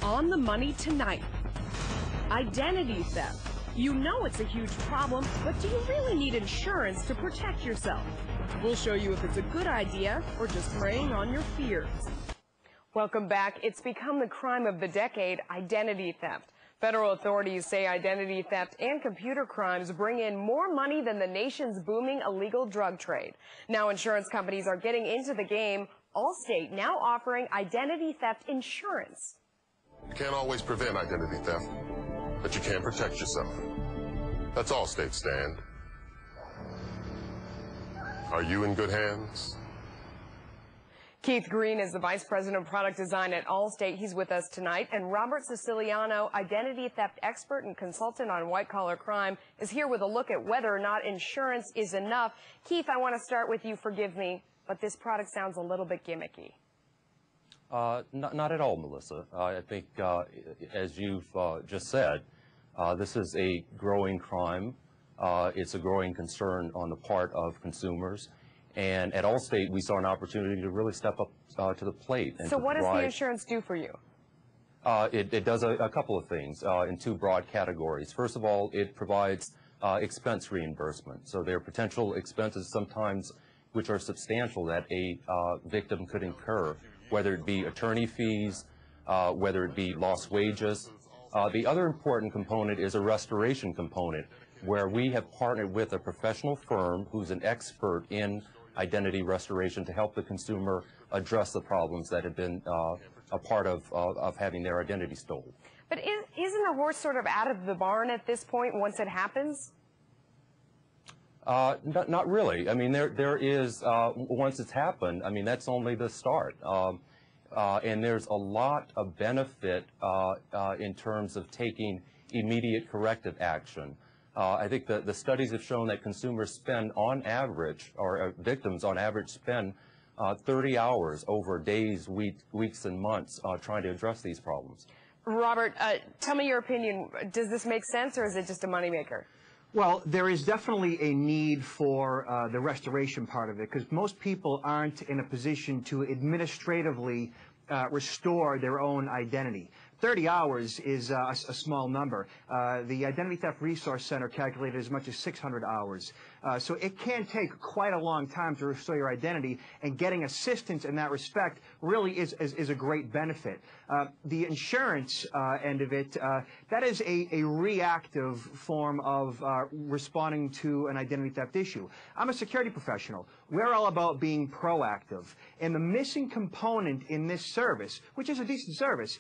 on the money tonight. Identity theft. You know it's a huge problem, but do you really need insurance to protect yourself? We'll show you if it's a good idea or just preying on your fears. Welcome back. It's become the crime of the decade, identity theft. Federal authorities say identity theft and computer crimes bring in more money than the nation's booming illegal drug trade. Now insurance companies are getting into the game. Allstate now offering identity theft insurance. You can't always prevent identity theft, but you can protect yourself. That's Allstate, Stan. Are you in good hands? Keith Green is the Vice President of Product Design at Allstate. He's with us tonight. And Robert Siciliano, identity theft expert and consultant on white-collar crime, is here with a look at whether or not insurance is enough. Keith, I want to start with you. Forgive me, but this product sounds a little bit gimmicky. Not at all, Melissa. I think, as you've just said, this is a growing crime. It's a growing concern on the part of consumers. And at Allstate, we saw an opportunity to really step up to the plate. And so what does the insurance do for you? It does a couple of things in two broad categories. First of all, it provides expense reimbursement. So there are potential expenses sometimes which are substantial that a victim could incur, whether it be attorney fees, whether it be lost wages. The other important component is a restoration component, where we have partnered with a professional firm who's an expert in identity restoration to help the consumer address the problems that have been a part of having their identity stolen. But isn't the horse sort of out of the barn at this point once it happens? Not really. I mean, there is, once it's happened, I mean, that's only the start. And there's a lot of benefit in terms of taking immediate corrective action. I think the studies have shown that consumers spend on average, or victims on average spend 30 hours over days, weeks, and months trying to address these problems. Robert, tell me your opinion. Does this make sense, or is it just a moneymaker? Well, there is definitely a need for the restoration part of it, because most people aren't in a position to administratively restore their own identity. 30 hours is a small number. The Identity Theft Resource Center calculated as much as 600 hours. So it can take quite a long time to restore your identity, and getting assistance in that respect really is a great benefit. The insurance end of it, that is a reactive form of responding to an identity theft issue. I'm a security professional. We're all about being proactive. And the missing component in this service, which is a decent service,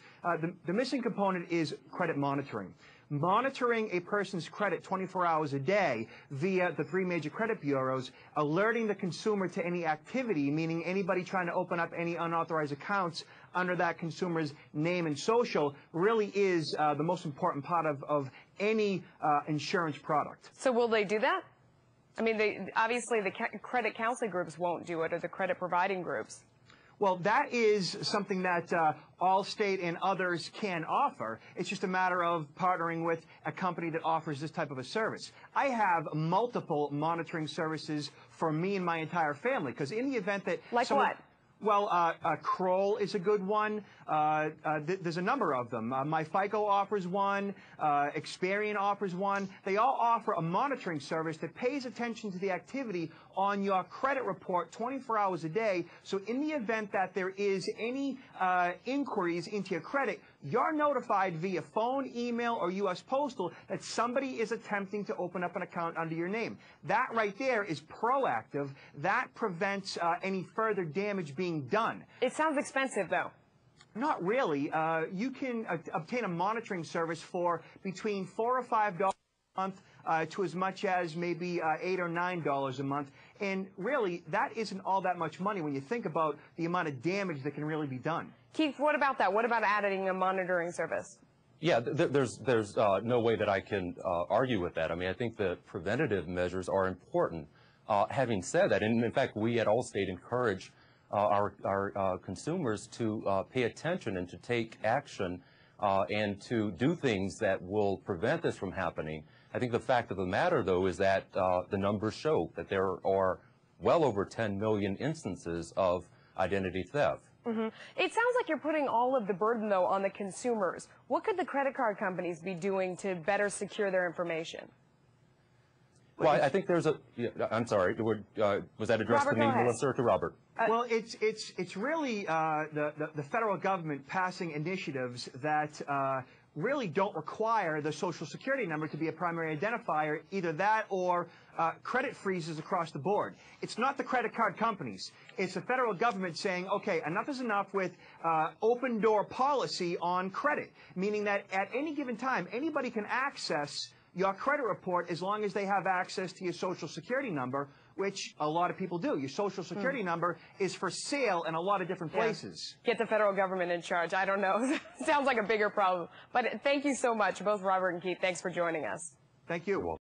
the missing component is credit monitoring. Monitoring a person's credit 24 hours a day via the three major credit bureaus, alerting the consumer to any activity, meaning anybody trying to open up any unauthorized accounts under that consumer's name and social, really is the most important part of any insurance product. So will they do that? I mean, obviously the credit counseling groups won't do it, or the credit providing groups. Well, that is something that Allstate and others can offer. It's just a matter of partnering with a company that offers this type of a service. I have multiple monitoring services for me and my entire family, because in the event that... Like what? Well, Kroll is a good one. There's a number of them. MyFICO offers one. Experian offers one. They all offer a monitoring service that pays attention to the activity on your credit report 24 hours a day. So in the event that there is any inquiries into your credit, you're notified via phone, email, or U.S. Postal that somebody is attempting to open up an account under your name. That right there is proactive. That prevents any further damage being done. It sounds expensive, though. Not really. You can obtain a monitoring service for between $4 or $5 a month to as much as maybe $8 or $9 a month. And really, that isn't all that much money when you think about the amount of damage that can really be done. Keith, what about that? What about adding a monitoring service? Yeah, there's no way that I can argue with that. I mean, I think the preventative measures are important. Having said that, and in fact, we at Allstate encourage our consumers to pay attention and to take action and to do things that will prevent this from happening. I think the fact of the matter, though, is that the numbers show that there are well over 10 million instances of identity theft. It sounds like you're putting all of the burden, though, on the consumers. What could the credit card companies be doing to better secure their information? Well, I think there's a. Yeah, I'm sorry. Was that addressed Robert, to me, go ahead. Melissa, or to Robert? Well, it's really the federal government passing initiatives that really don't require the Social Security number to be a primary identifier, either that or credit freezes across the board. It's not the credit card companies. It's the federal government saying, okay, enough is enough with open door policy on credit, meaning that at any given time, anybody can access your credit report as long as they have access to your Social Security number, which a lot of people do. Your Social Security number is for sale in a lot of different places. Get the federal government in charge. I don't know. Sounds like a bigger problem. But thank you so much, both Robert and Keith. Thanks for joining us. Thank you.